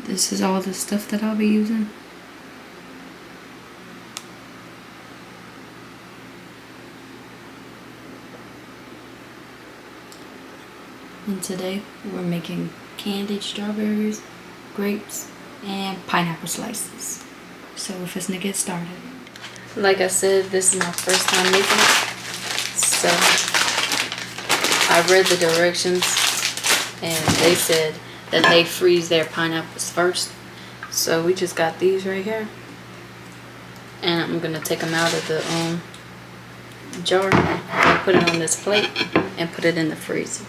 This is all the stuff that I'll be using. And today we're making candied strawberries, grapes, and pineapple slices. So we're finna get started. Like I said, this is my first time making it. So I read the directions and they said that they freeze their pineapples first. So we just got these right here. And I'm gonna take them out of the jar and put it on this plate and put it in the freezer.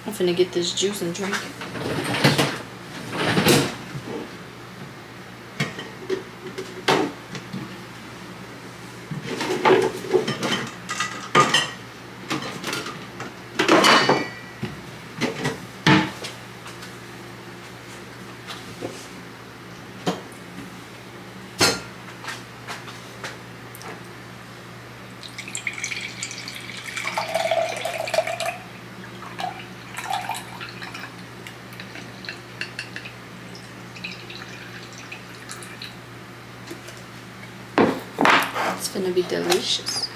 I'm finna get this juice and drink it. It's gonna be delicious.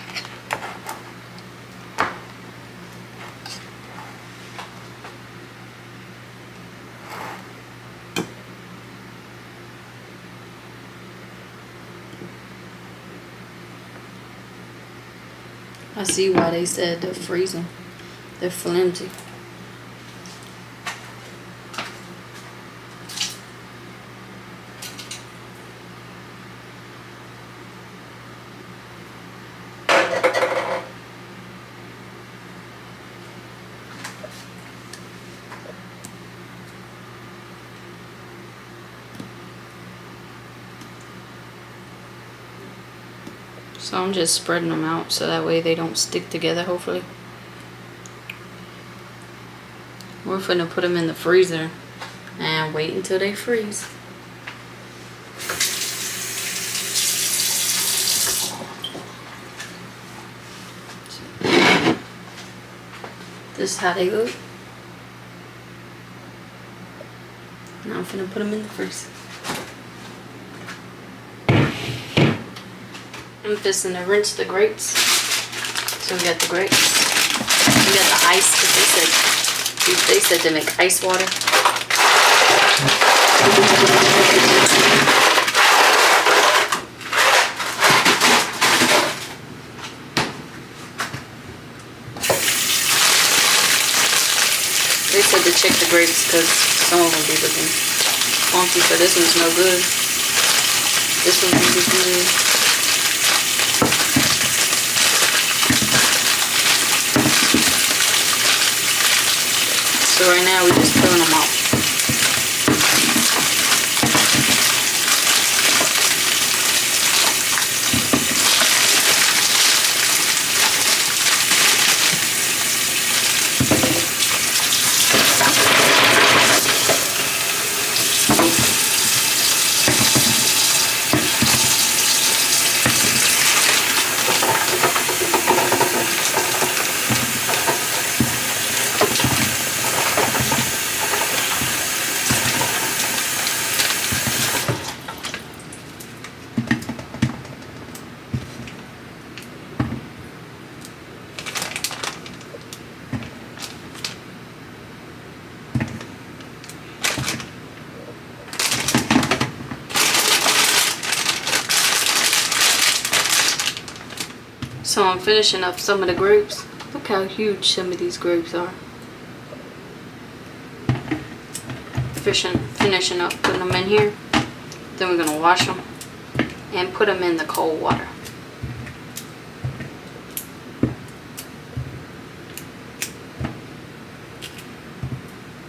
I see why they said to freeze them. They're flimsy. So I'm just spreading them out so that way they don't stick together, hopefully. We're finna put them in the freezer and wait until they freeze. This is how they look. Now I'm finna put them in the freezer. I'm just gonna rinse the grapes. So we got the grapes. We got the ice because they said to make ice water. They said to check the grapes because some of them be looking funky, but this one's no good. This one will be good. So right now we're just filling them out. So I'm finishing up some of the grapes. Look how huge some of these grapes are. Finishing up putting them in here. Then we're gonna wash them and put them in the cold water.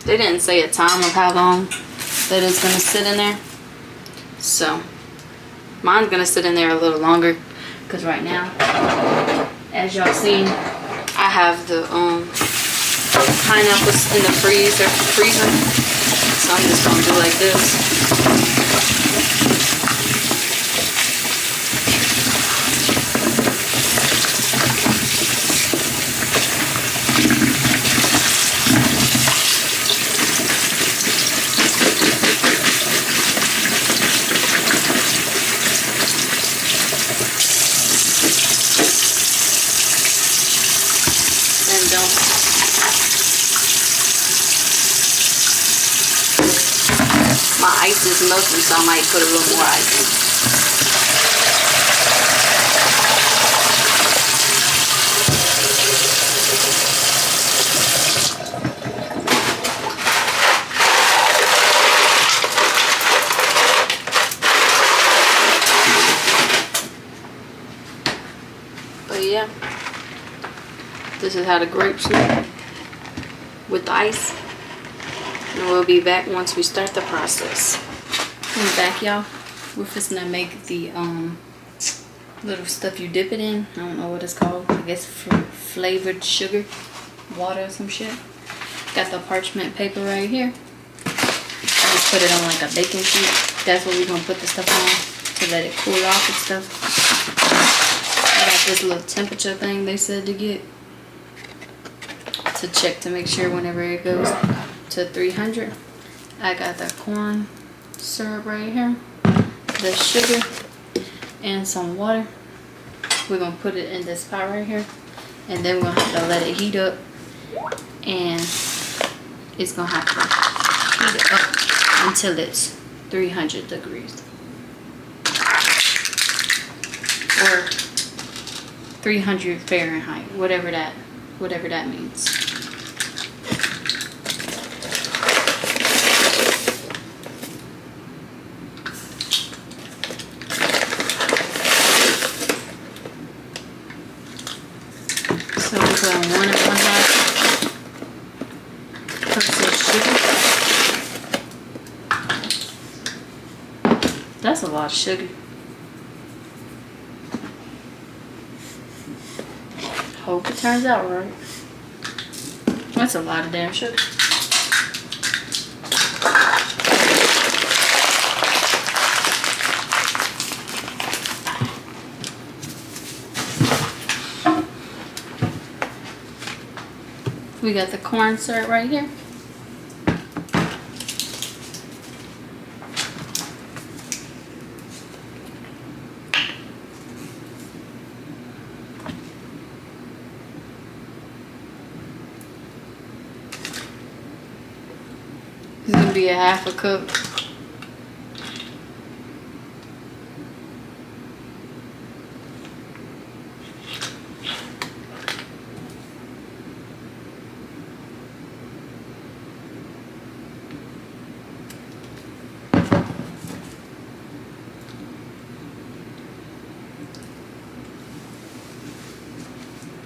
They didn't say a time of how long that it's gonna sit in there, So mine's gonna sit in there a little longer because right now, as y'all seen, I have the pineapples in the freezer. So I'm just gonna do like this. My ice is melting, so I might put a little more ice in. But yeah, this is how the grapes look with the ice. And we'll be back once we start the process. We're back, y'all. We're just gonna make the little stuff you dip it in. I don't know what it's called. I guess flavored sugar, water or some shit. Got the parchment paper right here. I just put it on like a baking sheet. That's what we're gonna put the stuff on to let it cool off and stuff. I got this little temperature thing they said to get to check to make sure whenever it goes to 300. I got the corn syrup right here, the sugar, and some water. We're gonna put it in this pot right here, and then we're gonna have to let it heat up, and it's gonna have to heat it up until it's 300 degrees or 300 Fahrenheit, whatever that means. So we put 1 1/2 cups of sugar. That's a lot of sugar. Hope it turns out right. That's a lot of damn sugar. We got the corn syrup right here. It's gonna be a 1/2 cup.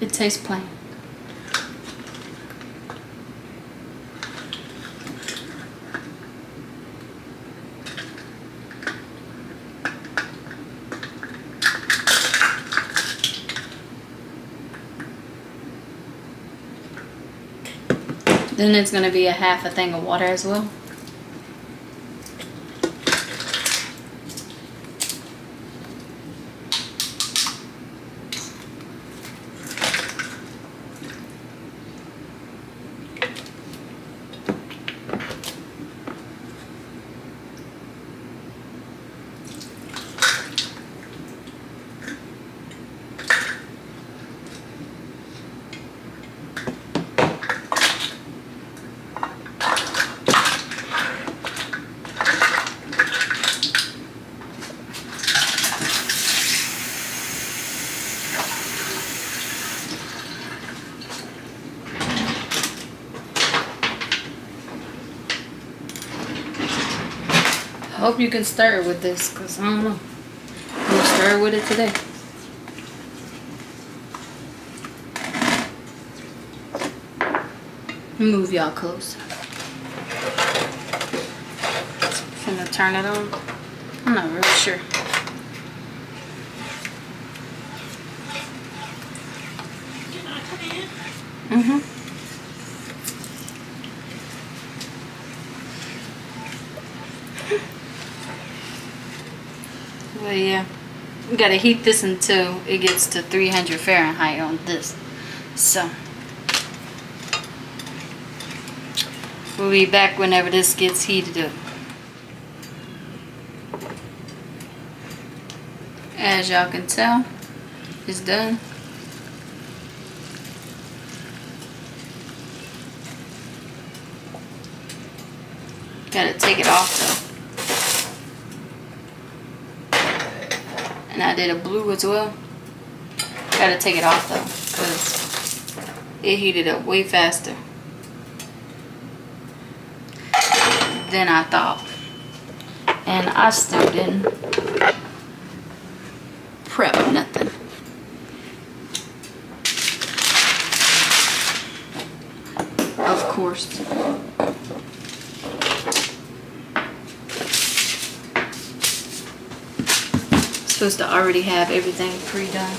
It tastes plain. Then it's going to be a 1/2 thing of water as well. I hope you can stir with this, because I don't know. I'm going to stir with it today. Move y'all close. I'm going to turn it on. I'm not really sure. Well, yeah. We gotta heat this until it gets to 300 Fahrenheit on this. So we'll be back whenever this gets heated up. As y'all can tell, it's done. Gotta take it off though. And I did a blue as well. Gotta take it off though, because it heated up way faster than I thought. And I still didn't prep nothing. Of course. Supposed to already have everything pre-done.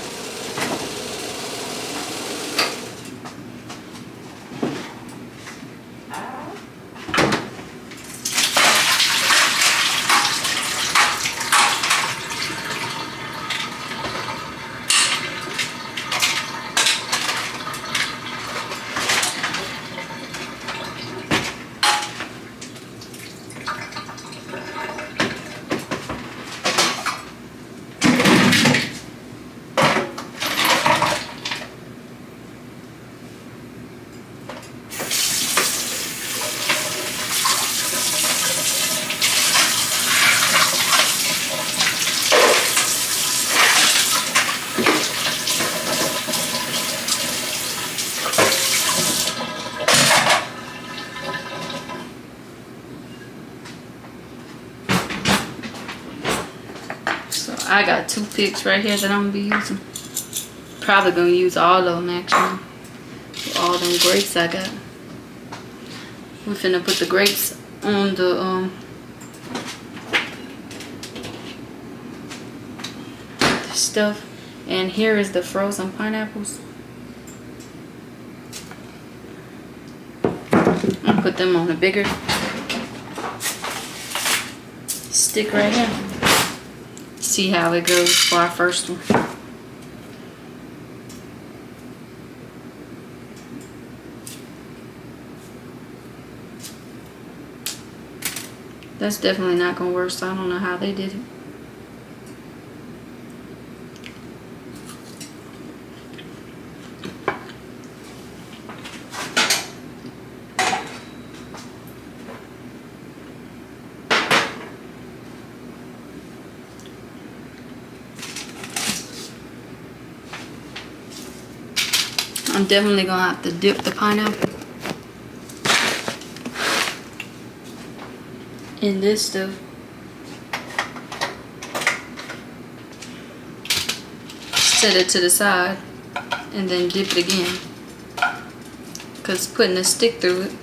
I got toothpicks right here that I'm gonna be using. Probably gonna use all of them actually. All them grapes I got. We're finna put the grapes on the stuff. And here is the frozen pineapples. I'll put them on a bigger stick right here. See how it goes for our first one. That's definitely not gonna work, so I don't know how they did it. I'm definitely gonna have to dip the pineapple in this stuff. Set it to the side and then dip it again, because putting a stick through it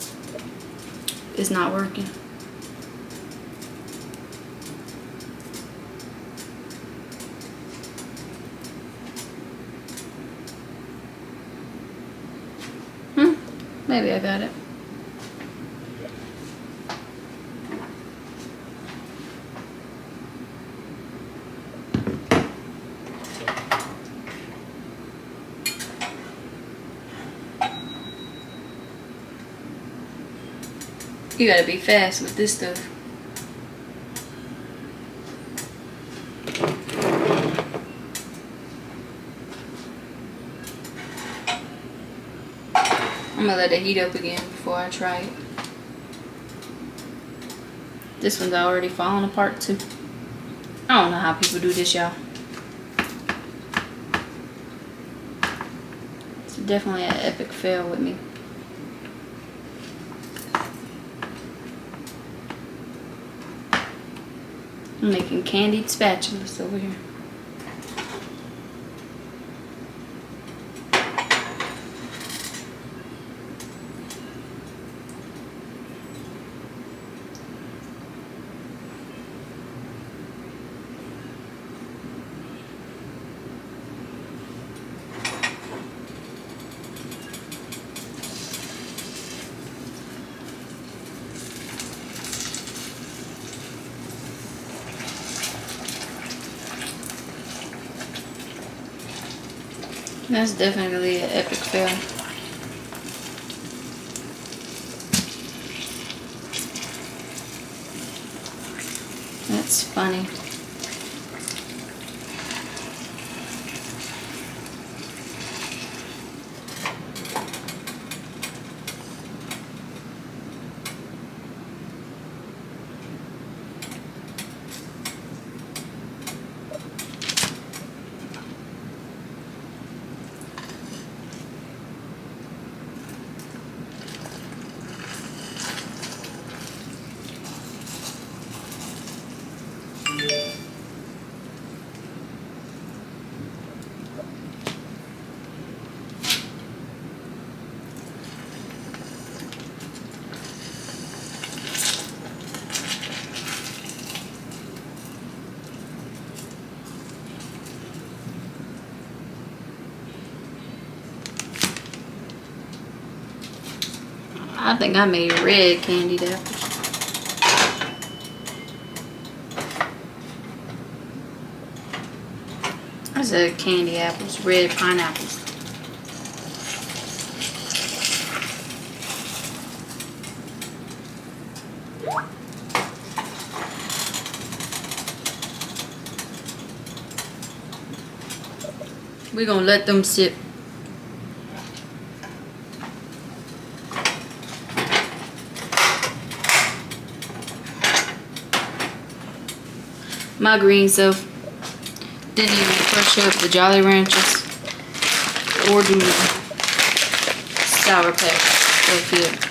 is not working. Maybe I got it. You gotta be fast with this stuff. I'm gonna let it heat up again before I try it. This one's already falling apart too. I don't know how people do this, y'all. It's definitely an epic fail with me. I'm making candied spatulas over here. That's definitely an epic fail. That's funny. I think I made red candied apples. I said candy apples, red pineapples. We're gonna let them sit. My green self didn't even crush up the Jolly Ranchers or do Sour Patch. So good.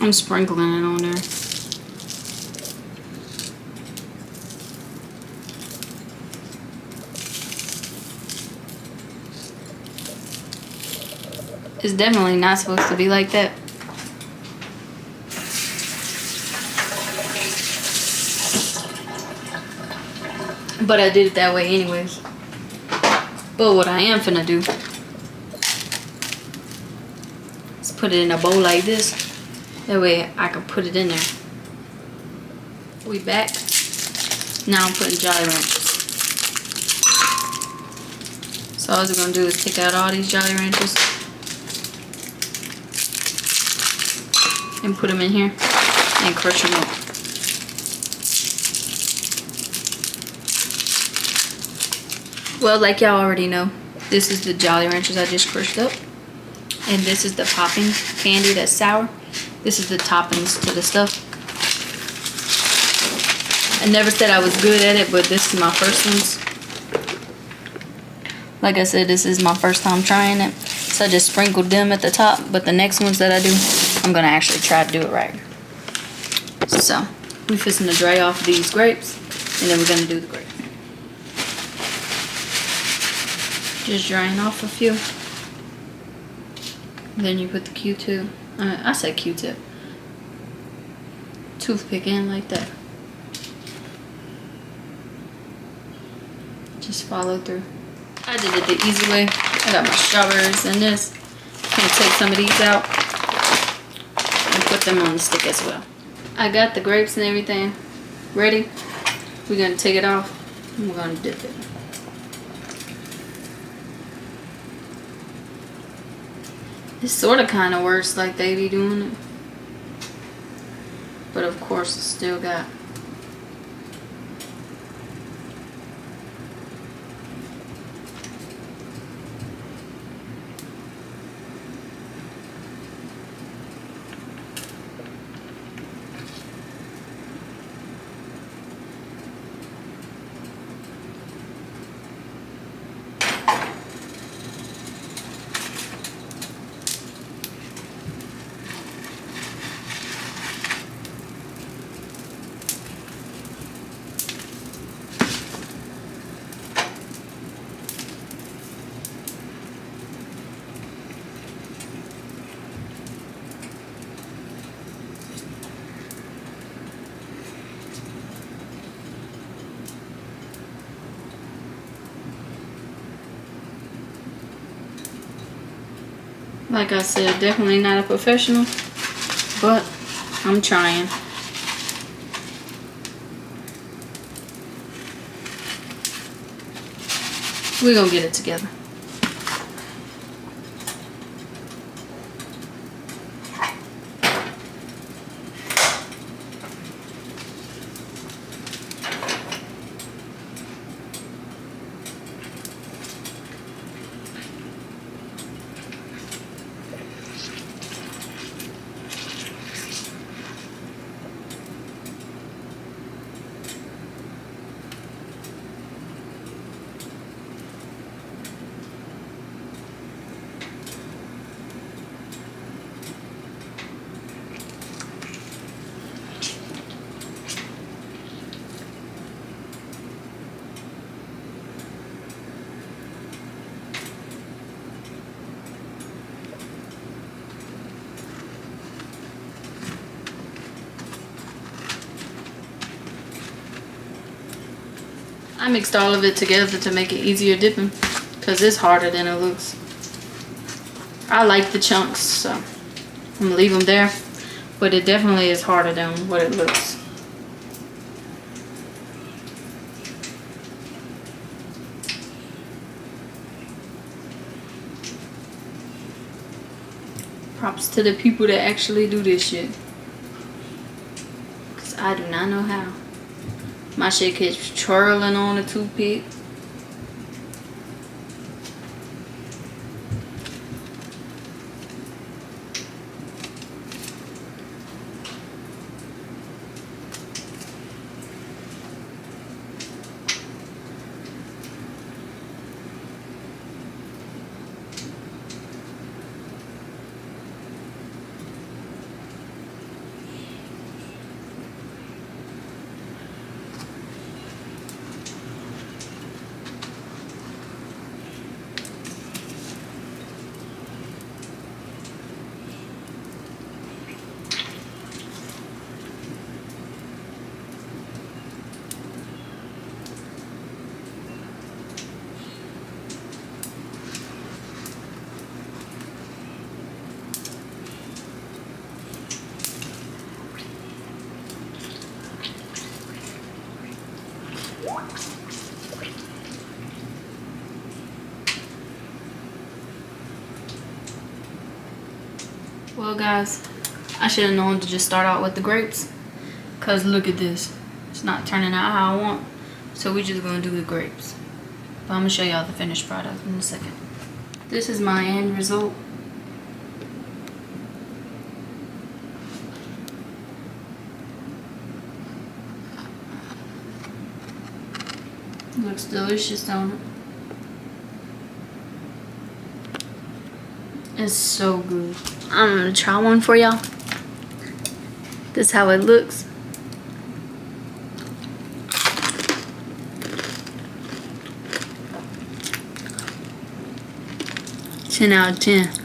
I'm sprinkling it on there. It's definitely not supposed to be like that. But I did it that way anyways. But what I am finna do is put it in a bowl like this. That way I can put it in there. We back. Now I'm putting Jolly Ranchers. So all I'm gonna do is take out all these Jolly Ranchers and put them in here and crush them up. Well, like y'all already know, this is the Jolly Ranchers I just crushed up. And this is the popping candy that's sour. This is the toppings to the stuff. I never said I was good at it, but this is my first ones. Like I said, this is my first time trying it. So I just sprinkled them at the top, but the next ones that I do, I'm gonna actually try to do it right. So, we're fixing to dry off these grapes, and then we're gonna do the grapes. Just drying off a few. Then you put the Q-tip. I said Q-tip. Toothpick in like that. Just follow through. I did it the easy way. I got my strawberries in this. I'm gonna take some of these out and put them on the stick as well. I got the grapes and everything ready. We're gonna take it off and we're gonna dip it. It sort of kind of works like they be doing it. But of course, it's still got. Like I said, definitely not a professional, but I'm trying. We're gonna get it together. I mixed all of it together to make it easier dipping, because it's harder than it looks. I like the chunks, so I'm gonna leave them there, but it definitely is harder than what it looks. Props to the people that actually do this shit, because I do not know how. My shit keeps twirling on the toothpick. Well guys, I should have known to just start out with the grapes, because look at this, it's not turning out how I want, so we're just going to do the grapes. But I'm going to show y'all the finished product in a second. This is my end result. Looks delicious, don't it? It's so good. I'm gonna try one for y'all. This is how it looks. 10 out of 10.